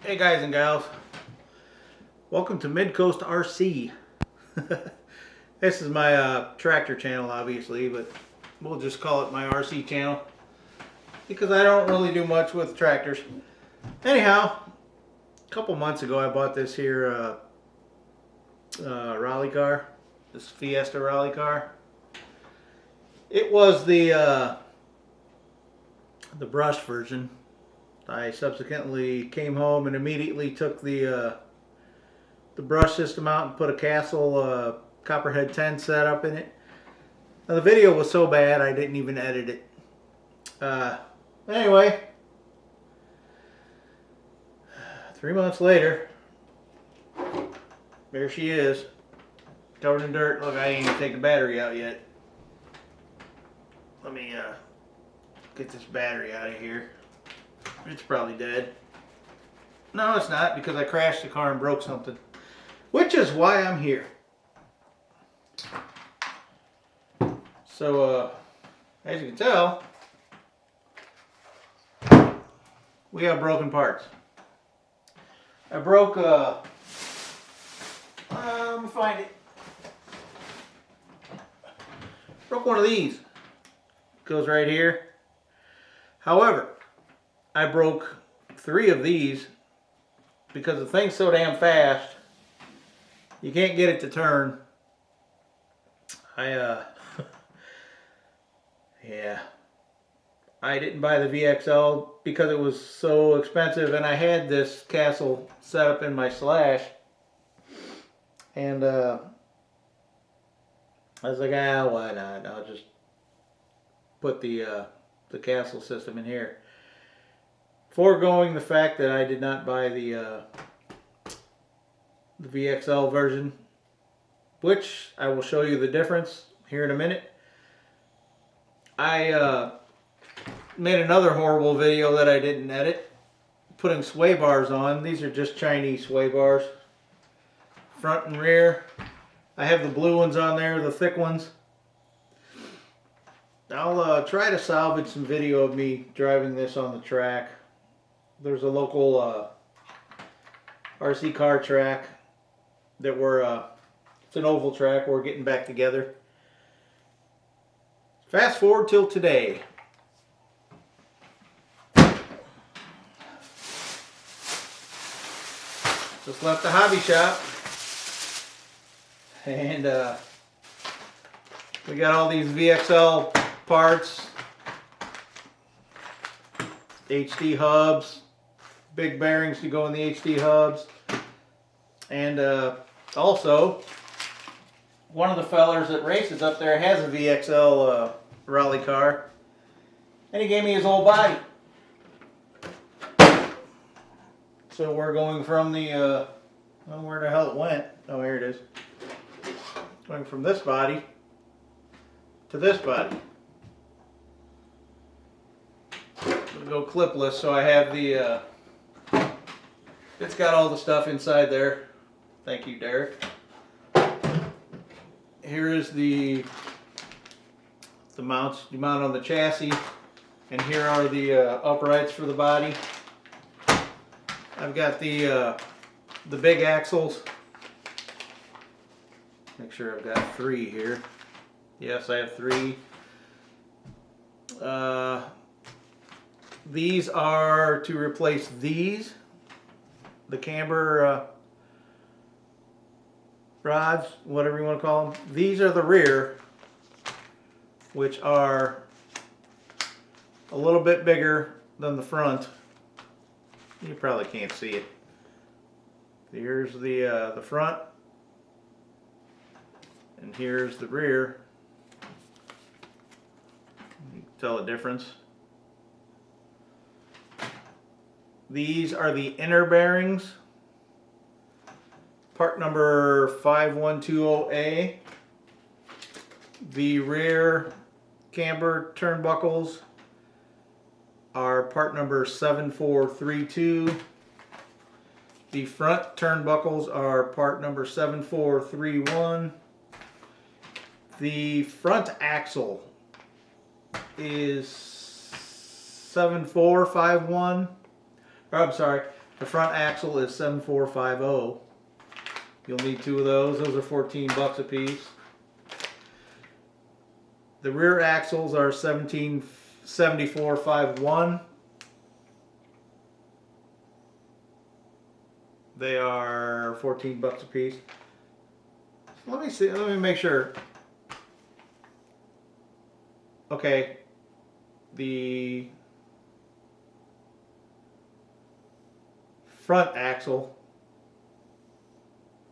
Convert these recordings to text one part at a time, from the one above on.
Hey guys and gals, welcome to Mid-Coast RC. This is my tractor channel obviously, but we'll just call it my RC channel because I don't really do much with tractors. Anyhow, a couple months ago I bought this here rally car, this Fiesta rally car. It was the brushed version. I subsequently came home and immediately took the brush system out and put a Castle Copperhead 10 setup in it. Now, the video was so bad I didn't even edit it. Anyway, 3 months later, there she is, covered in dirt. Look, I ain't even taken the battery out yet. Let me get this battery out of here. It's probably dead. No, it's not, because I crashed the car and broke something. Which is why I'm here. So, as you can tell, we have broken parts. I broke, let me find it. Broke one of these. Goes right here. However, I broke 3 of these because the thing's so damn fast you can't get it to turn. Yeah, I didn't buy the VXL because it was so expensive, and I had this Castle set up in my slash, and I was like, why not? I'll just put the Castle system in here. Foregoing the fact that I did not buy the VXL version, which I will show you the difference here in a minute. I made another horrible video that I didn't edit, putting sway bars on. These are just Chinese sway bars, front and rear. I have the blue ones on there, the thick ones. I'll try to salvage some video of me driving this on the track. There's a local RC car track that it's an oval track. We're getting back together. Fast forward till today. Just left the hobby shop, and we got all these VXL parts, HD hubs, big bearings to go in the HD hubs, and also one of the fellers that races up there has a VXL rally car, and he gave me his old body. So we're going from the well, where the hell it went? Oh, here it is. Going from this body to this body. Go clipless, so I have the it's got all the stuff inside there. Thank you, Derek. Here is the mounts you mount on the chassis, and here are the uprights for the body. I've got the big axles. Make sure I've got 3 here. Yes, I have 3. These are to replace these, the camber rods, whatever you want to call them. These are the rear, which are a little bit bigger than the front. You probably can't see it. Here's the front, and here's the rear. You can tell the difference. These are the inner bearings, part number 5120A. The rear camber turnbuckles are part number 7432. The front turnbuckles are part number 7431. The front axle is 7451. Or I'm sorry, The front axle is 7450. You'll need 2 of those. Those are 14 bucks a piece. The rear axles are 7451. They are 14 bucks a piece. Let me see. Let me make sure. Okay. The front axle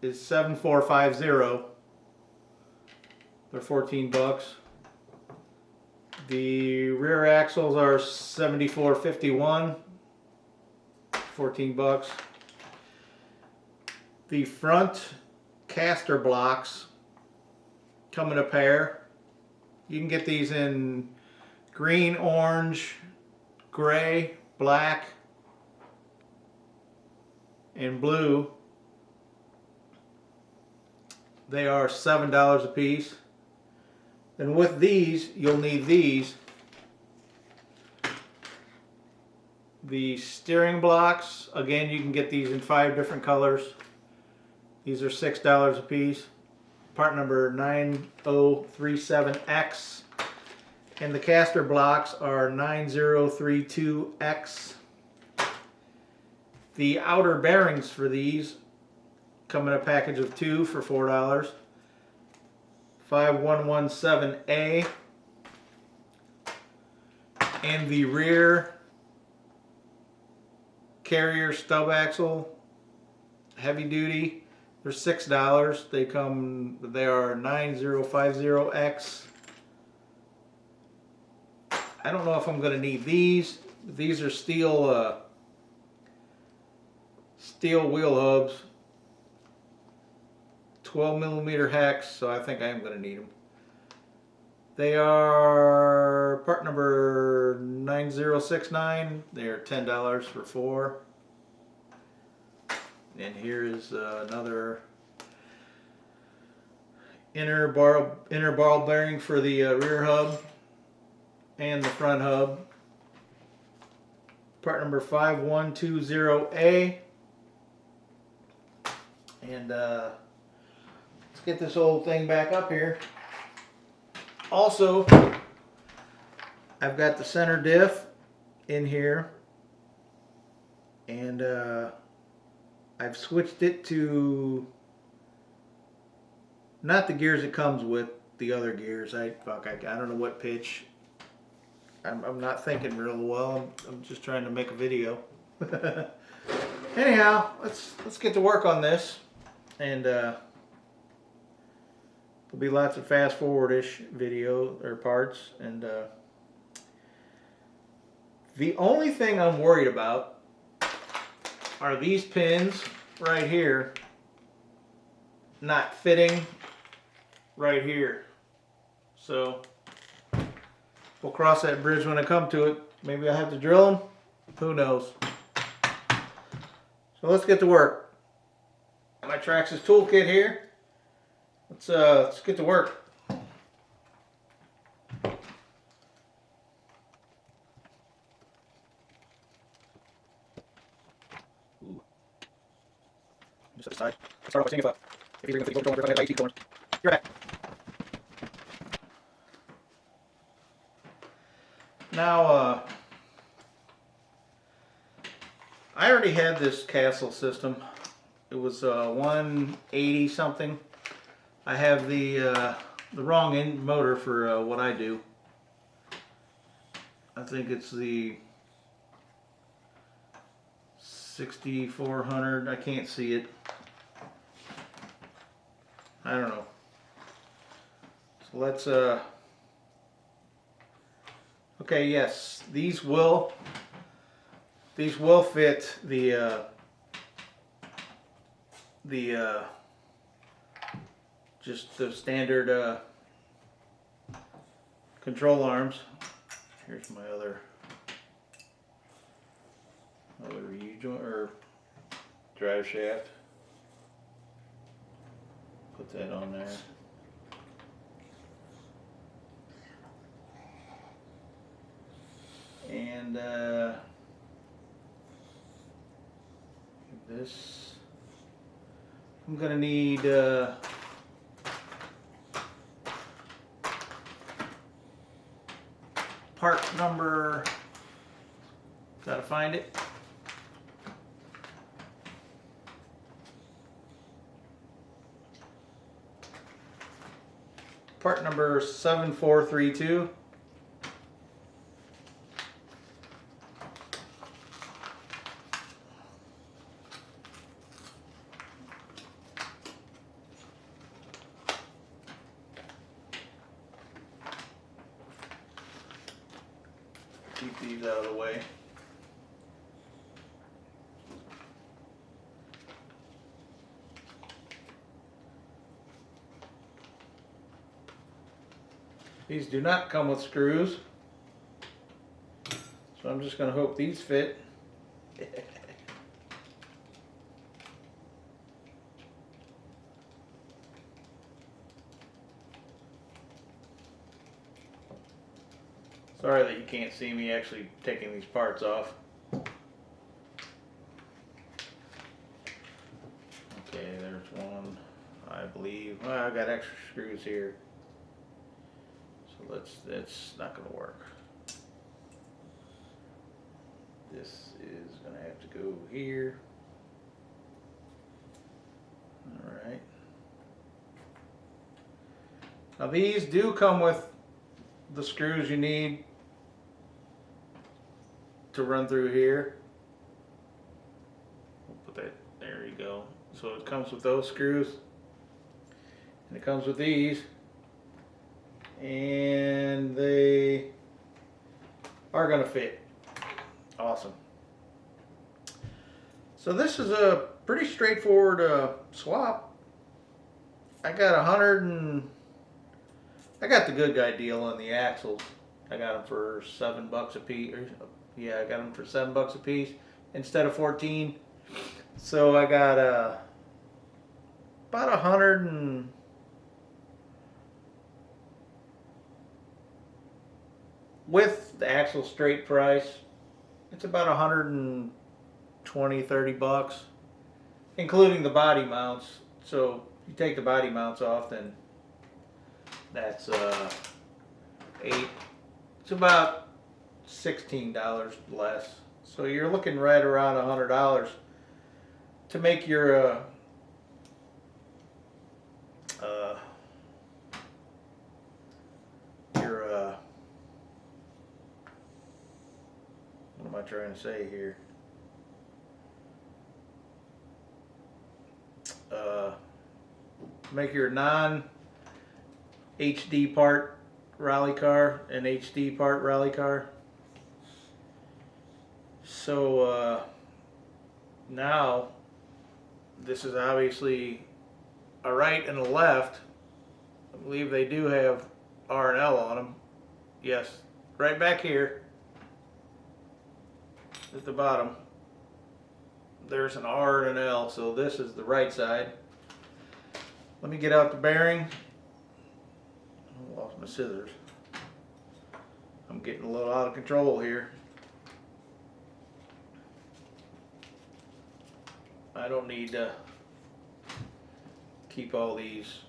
is 7450. They're 14 bucks. The rear axles are 7451. 14 bucks. The front caster blocks come in a pair. You can get these in green, orange, gray, black, and blue. They are $7 a piece. And with these, you'll need these. The steering blocks, again, you can get these in 5 different colors. These are $6 a piece. Part number 9037X. And the caster blocks are 9032X. The outer bearings for these come in a package of 2 for $4. 5117A. And the rear carrier stub axle, heavy duty, they're $6. They are 9050X. I don't know if I'm going to need these. These are steel wheel hubs, 12mm hex, so I think I am going to need them. They are part number 9069. They are $10 for 4. And here is another inner ball bearing for the rear hub and the front hub. Part number 5120A. And let's get this old thing back up here. Also, I've got the center diff in here, and I've switched it to not the gears it comes with, the other gears. I don't know what pitch. I'm not thinking real well. I'm just trying to make a video. Anyhow, let's get to work on this, and there'll be lots of fast forward-ish video or parts. And the only thing I'm worried about are these pins right here not fitting right here. So we'll cross that bridge when I come to it. Maybe I have to drill them. Who knows? So let's get to work. Got my Traxxas toolkit here. Let's get to work. Ooh. Just set aside. Let's start off by seeing if you're going to put the IT corners. You're back. Now, I already had this castle system. It was 180 something. I have the wrong end motor for what I do. I think it's the 6400. I can't see it. I don't know. So let's okay, yes, these will fit the just the standard control arms. Here's my other U-joint or drive shaft. Put that on there. And this, I'm gonna need part number, gotta find it. Part number 7432. Keep these out of the way. These do not come with screws, so I'm just going to hope these fit. Sorry that you can't see me actually taking these parts off. Okay, there's one, I believe. Well, I've got extra screws here. So that's not going to work. This is going to have to go here. Alright. Now these do come with the screws you need to run through here. We'll put that, there you go. So it comes with those screws, and it comes with these, and they are going to fit. Awesome. So this is a pretty straightforward swap. I got I got the good guy deal on the axles. I got them for $7 a piece. Yeah, I got them for $7 a piece instead of 14. So I got about 100 and with the axle straight price, it's about 120, 30 bucks, including the body mounts. So if you take the body mounts off, then that's it's about $16 less. So you're looking right around $100 to make your what am I trying to say here? Make your non-HD part rally car an HD part rally car. So now this is obviously a right and a left. I believe they do have R and L on them. Yes, right back here at the bottom there's an R and an L, so this is the right side. Let me get out the bearing. I lost my scissors. I'm getting a little out of control here. I don't need to keep all these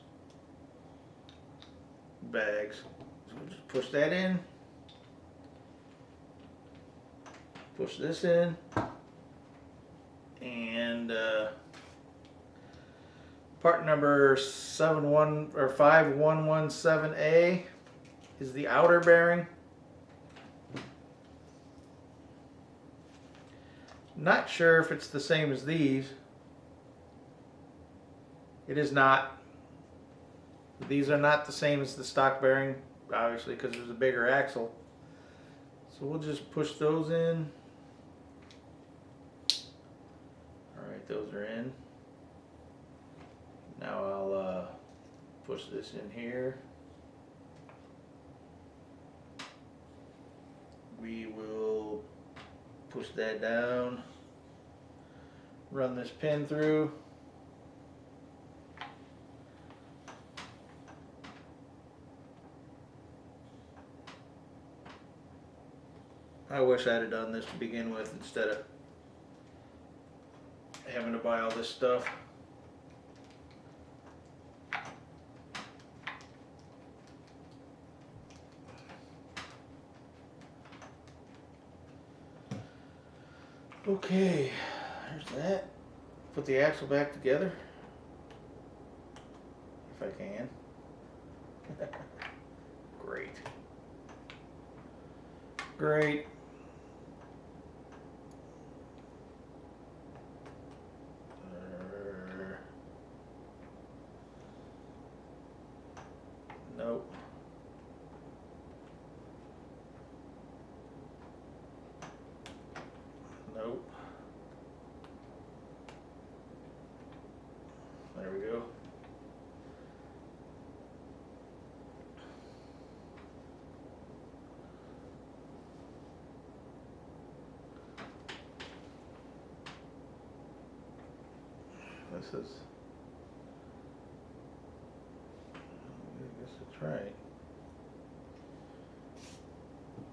bags. So we'll just push that in. Push this in. And part number 5117A is the outer bearing. Not sure if it's the same as these. It is not. These are not the same as the stock bearing, obviously, because there's a bigger axle. So we'll just push those in. Alright, those are in. Now I'll push this in here. We will push that down, run this pin through. I wish I'd have done this to begin with instead of having to buy all this stuff. Okay, there's that. Put the axle back together, if I can. Great. Great. Nope. Nope. There we go. This is, I guess it's right.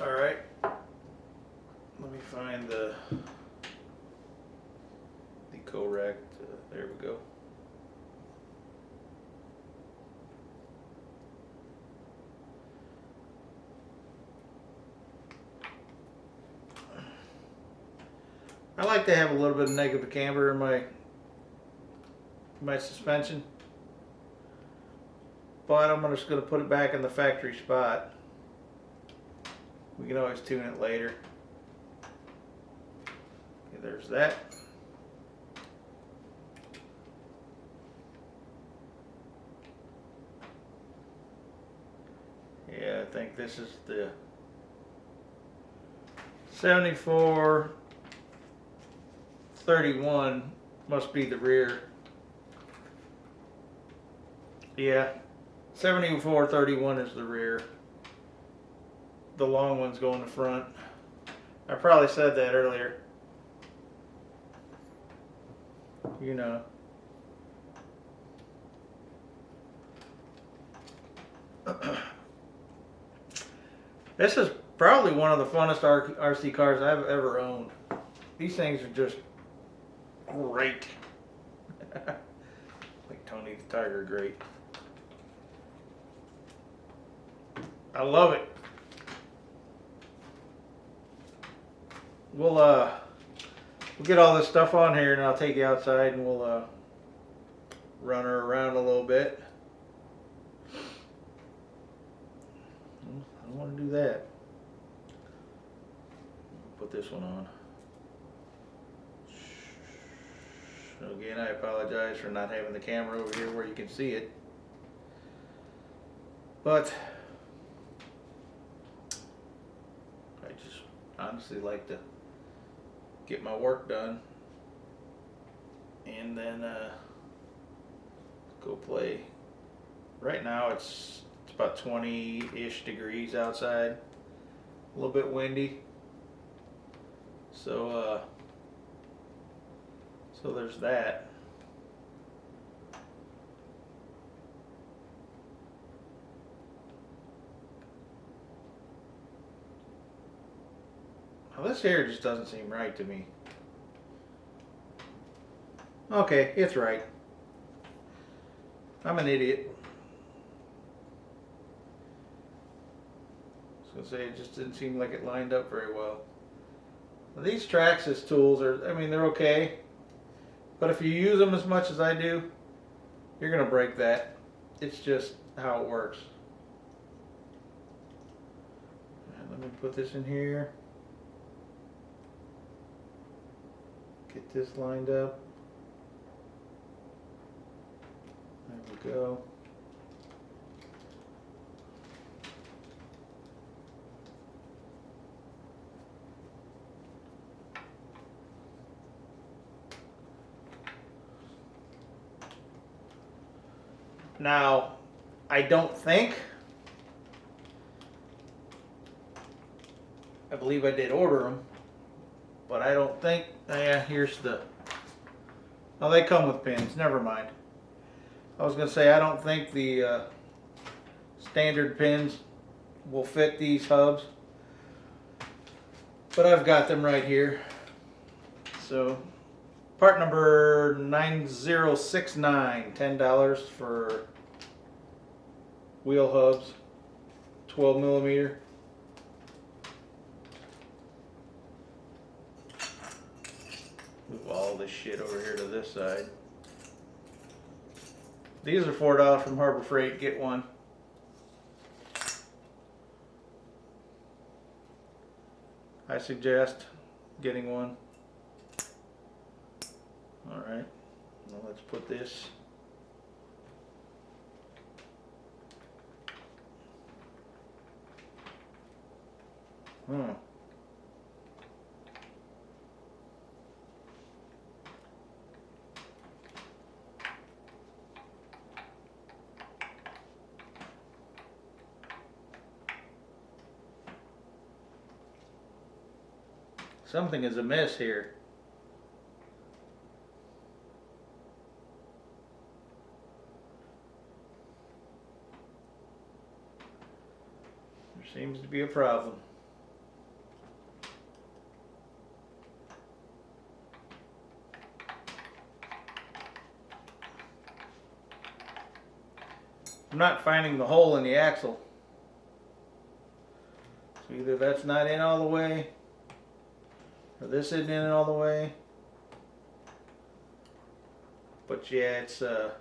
All right. Let me find the correct. There we go. I like to have a little bit of negative camber in my suspension, but I'm just going to put it back in the factory spot. We can always tune it later. Okay, there's that. Yeah, I think this is the 7431 must be the rear. Yeah, 7431 is the rear. The long ones go in the front. I probably said that earlier. You know. This is probably one of the funnest RC cars I've ever owned. These things are just great. Like Tony the Tiger, great. I love it. We'll get all this stuff on here, and I'll take you outside, and we'll run her around a little bit. I don't want to do that. Put this one on. Again, I apologize for not having the camera over here where you can see it. But I just honestly like to get my work done and then go play. Right now it's about 20-ish degrees outside, a little bit windy, so there's that. Well, this here just doesn't seem right to me. Okay, it's right. I'm an idiot. I was gonna say, it just didn't seem like it lined up very well. Now, these Traxxas tools are, I mean, they're okay, but if you use them as much as I do, you're gonna break that. It's just how it works. And let me put this in here. Get this lined up. There we go. Now, I don't think, I believe I did order them, but I don't think, yeah, here's the, oh, they come with pins, never mind. I was going to say, I don't think the standard pins will fit these hubs, but I've got them right here. So Part number 9069, $10 for wheel hubs, 12 millimeter. Move all this shit over here to this side. These are $4 from Harbor Freight. Get one. I suggest getting one. Alright, now let's put this something is amiss here. There seems to be a problem. I'm not finding the hole in the axle. So either that's not in all the way, or this isn't in all the way. But yeah, it's it's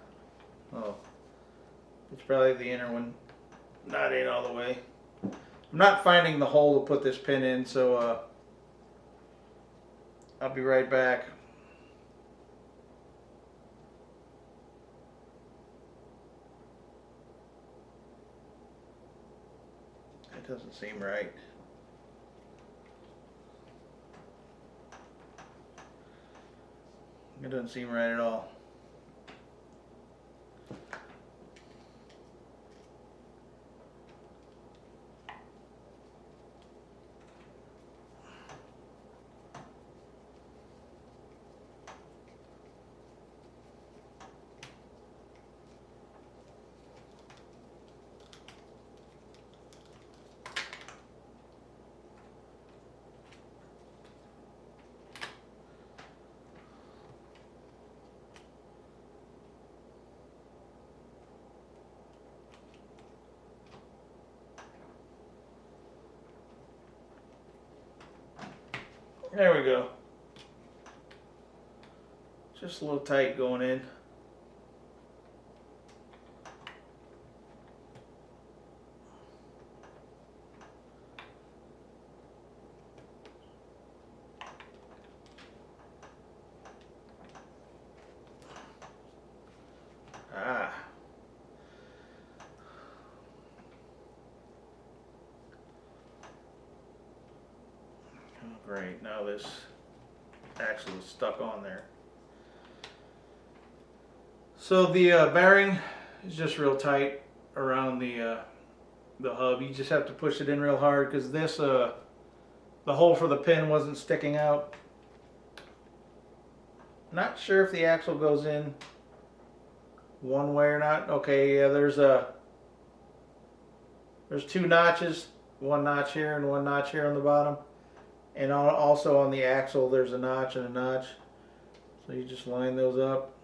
probably the inner one not in all the way. I'm not finding the hole to put this pin in, so I'll be right back. That doesn't seem right. It doesn't seem right at all. There we go. Just a little tight going in. Ah. Oh, great. Now this axle is stuck on there. So the bearing is just real tight around the hub. You just have to push it in real hard because this the hole for the pin wasn't sticking out. Not sure if the axle goes in one way or not. Okay, yeah, there's two notches, one notch here and one notch here on the bottom, and also on the axle there's a notch and a notch. So you just line those up,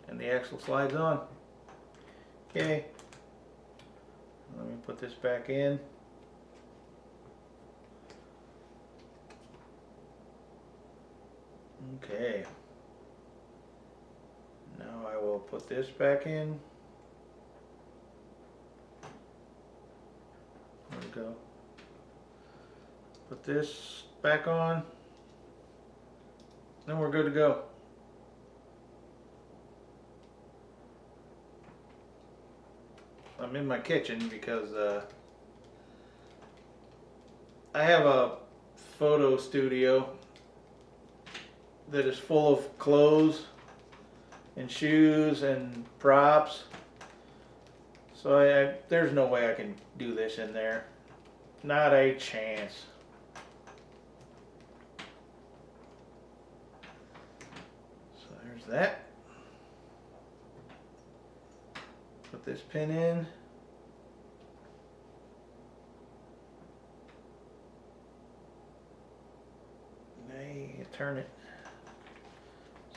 and the axle slides on. Okay, let me put this back in. Okay. Now I will put this back in. There we go. Put this back on. Then we're good to go. I'm in my kitchen because I have a photo studio that is full of clothes and shoes and props. So there's no way I can do this in there. Not a chance. So there's that. Put this pin in. turn it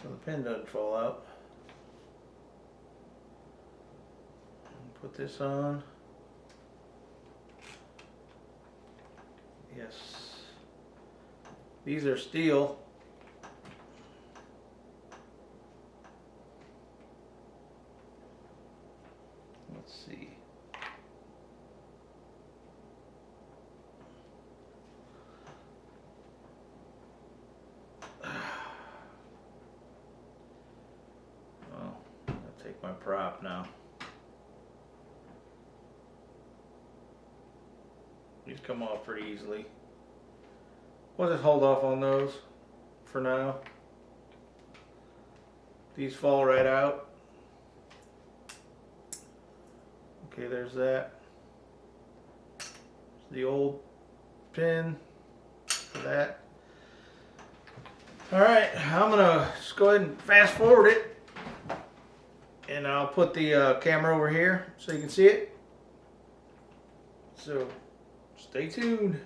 so the pin doesn't fall out. Put this on. Yes. These are steel. Let's see. Well, I'll take my prop now. These come off pretty easily. We'll just hold off on those for now. These fall right out. Okay, there's that. There's the old pin for that. Alright, I'm gonna just go ahead and fast forward it. And I'll put the camera over here so you can see it. So, stay tuned.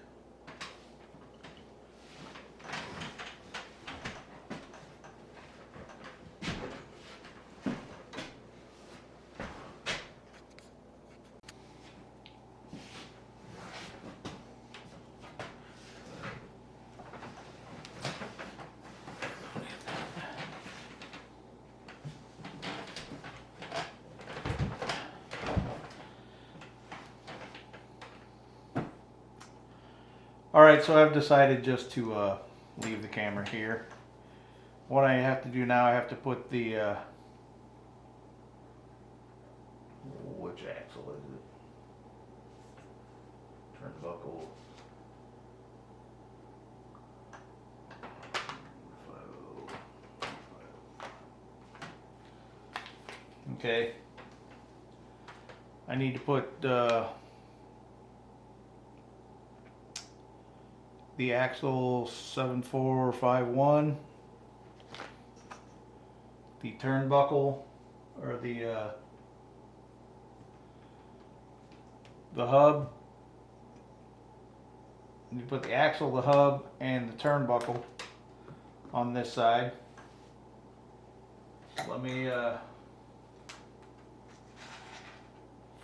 Alright, so I've decided just to leave the camera here. What I have to do now, I have to put the which axle is it? Turnbuckle. Okay. I need to put the axle 7451, the turnbuckle, or the hub. You put the axle, the hub, and the turnbuckle on this side. Let me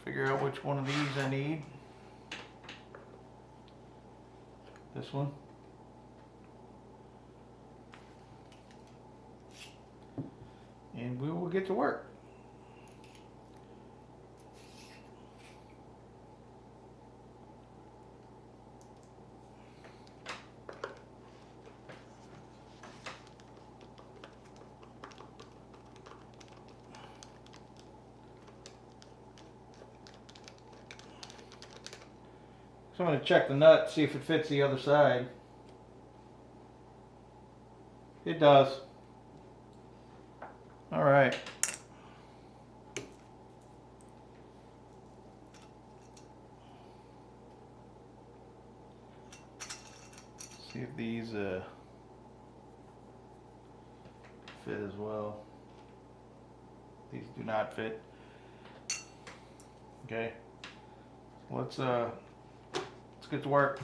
figure out which one of these I need. This one. And we will get to work. So I'm going to check the nut, see if it fits the other side. It does. All right. See if these fit as well. These do not fit. Okay. Let's get to work.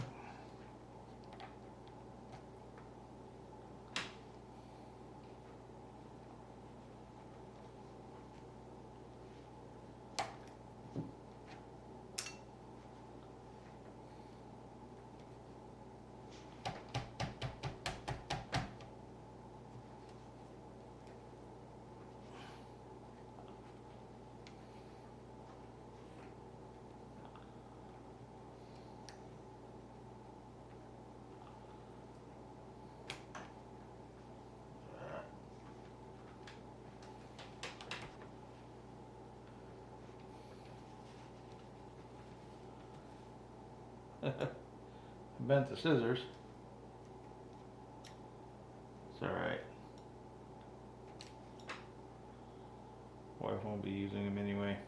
Bent the scissors. It's alright. Wife won't be using them anyway.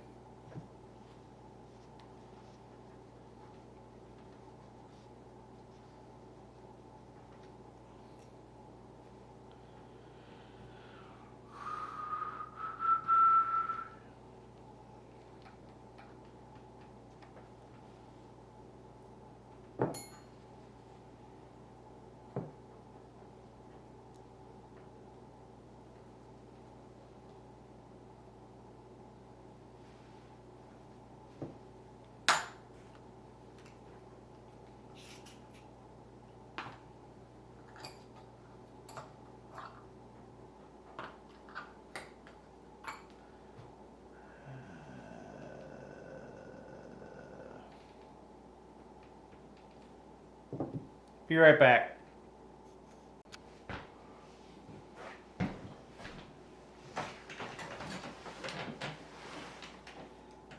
Be right back.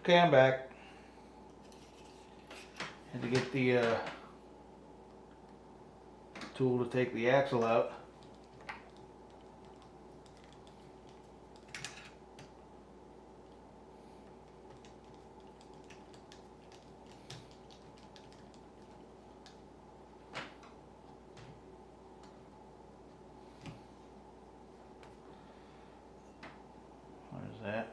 Okay, I'm back. Had to get the tool to take the axle out. There's that.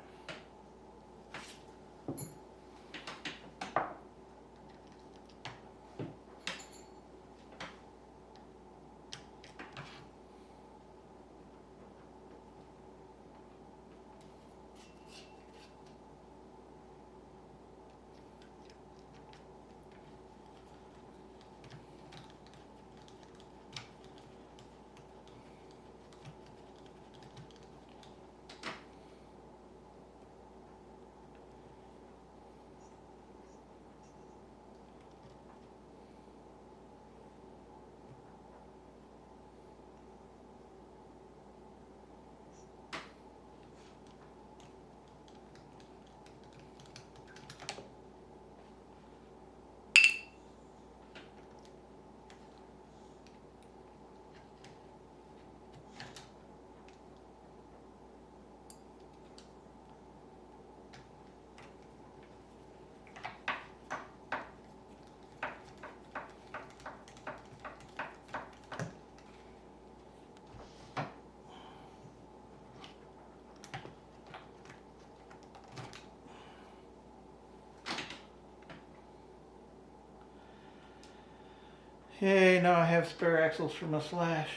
Yay, now I have spare axles for my Slash.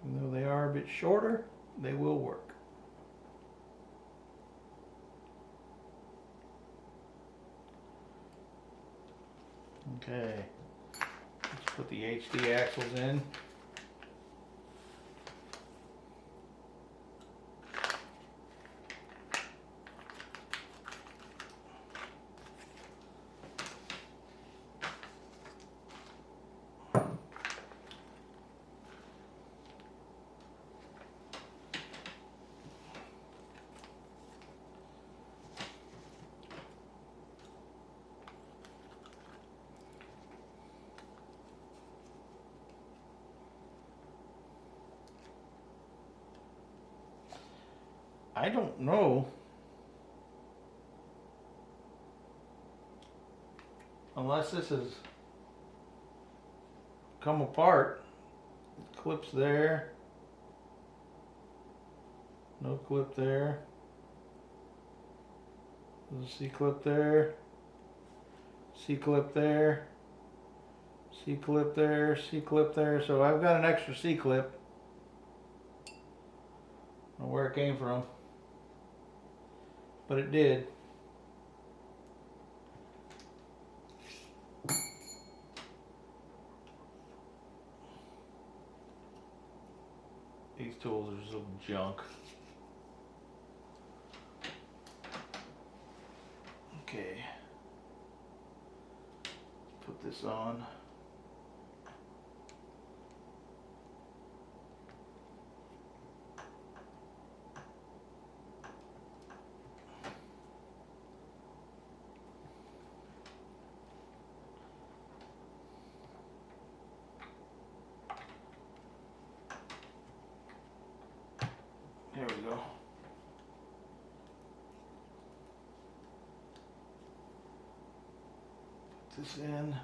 Even though they are a bit shorter, they will work. Okay, let's put the HD axles in. I don't know unless this has come apart. Clips there, no clip there, there's a C-clip there, C-clip there, C-clip there, C-clip there. So I've got an extra C-clip. I don't know where it came from, but it did. These tools are so junk. Okay. Put this on. There we go. Put this in.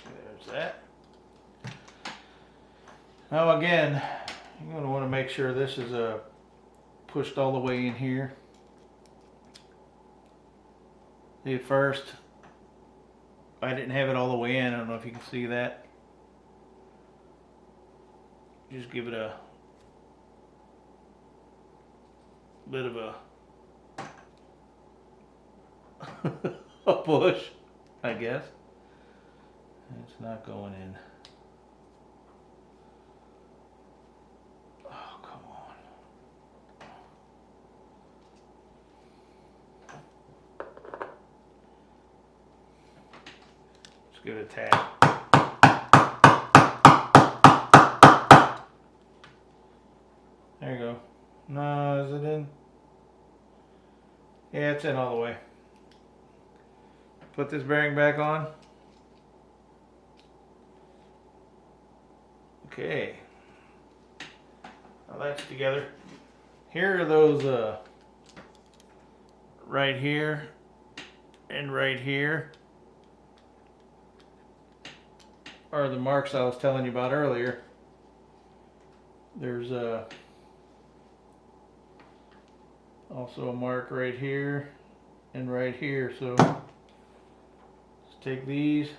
There's that. Now again, you're going to want to make sure this is pushed all the way in here. See, at first I didn't have it all the way in. I don't know if you can see that. Just give it a bit of a a bush, I guess. It's not going in. Oh, come on. Let's give it a tap. There you go. No, is it in? Yeah, it's in all the way. Put this bearing back on. Okay. Now that's together. Here are those right here and right here are the marks I was telling you about earlier. There's also a mark right here and right here. So let's take these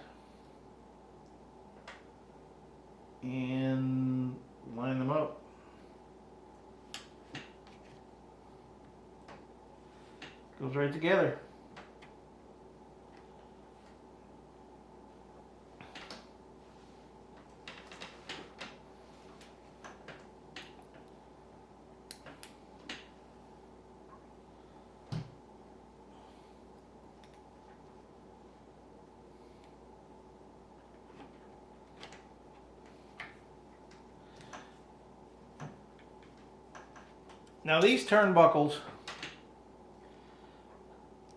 and line them up. Goes right together. Now these turnbuckles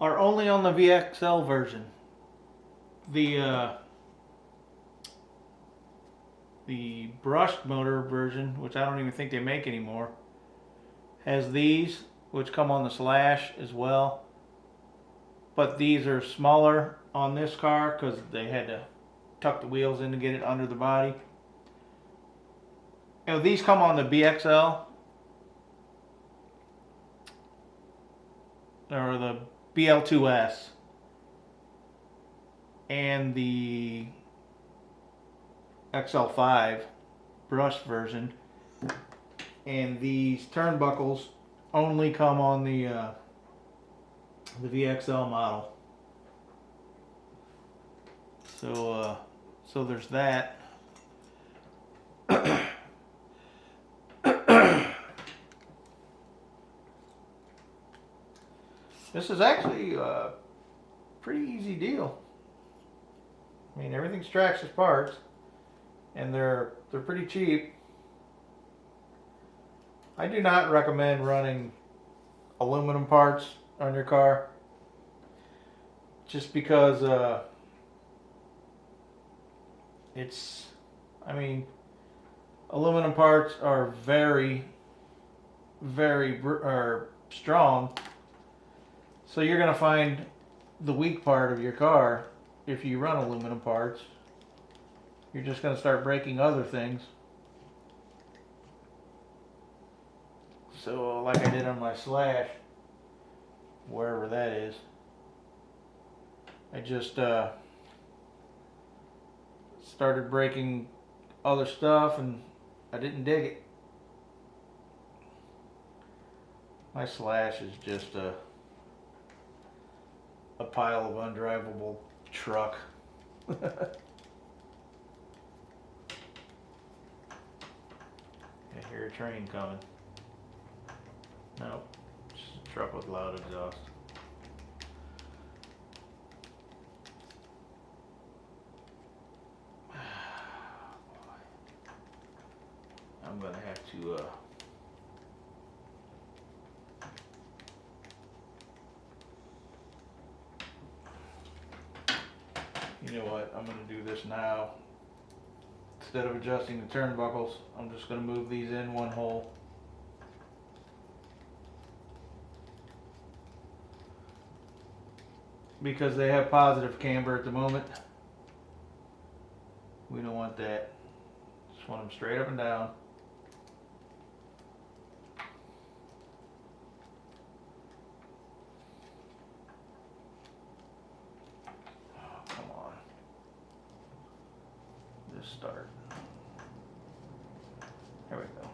are only on the VXL version. The brushed motor version, which I don't even think they make anymore, has these, which come on the Slash as well. But these are smaller on this car because they had to tuck the wheels in to get it under the body. You know, these come on the BXL or the BL2S and the XL5 brushed version, and these turnbuckles only come on the VXL model. So there's that. This is actually a pretty easy deal. I mean, everything's Traxxas parts, and they're pretty cheap. I do not recommend running aluminum parts on your car, just because I mean, aluminum parts are very strong. So you're going to find the weak part of your car if you run aluminum parts. You're just going to start breaking other things. So like I did on my Slash, wherever that is, I just started breaking other stuff and I didn't dig it. My Slash is just a pile of undrivable truck. I hear a train coming. Nope, just a truck with loud exhaust. I'm gonna have to you know what, I'm going to do this now. Instead of adjusting the turnbuckles, I'm just going to move these in one hole. Because they have positive camber at the moment. We don't want that. Just want them straight up and down. Start. There we go.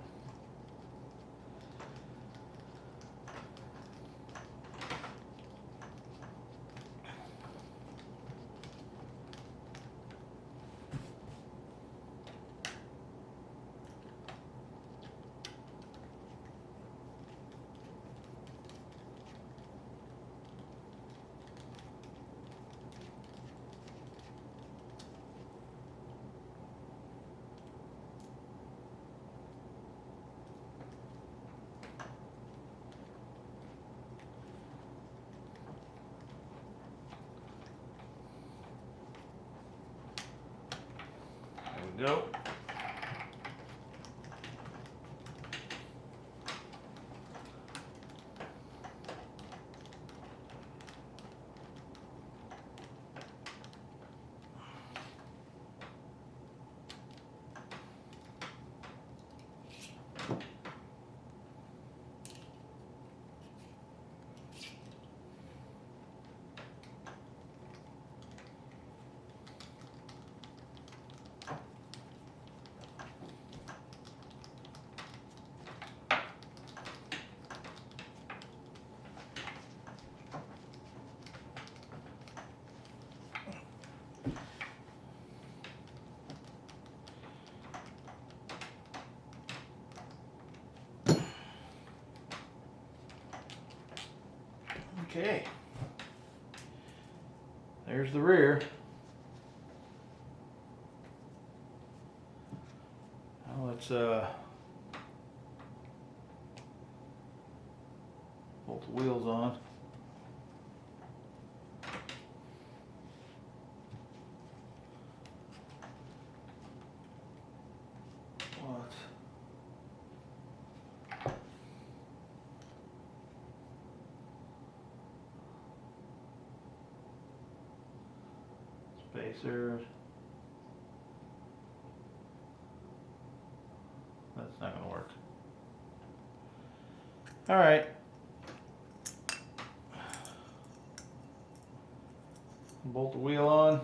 go. Okay, there's the rear. Now let's bolt the wheels on. What? Spacers. That's not going to work. All right. Bolt the wheel on.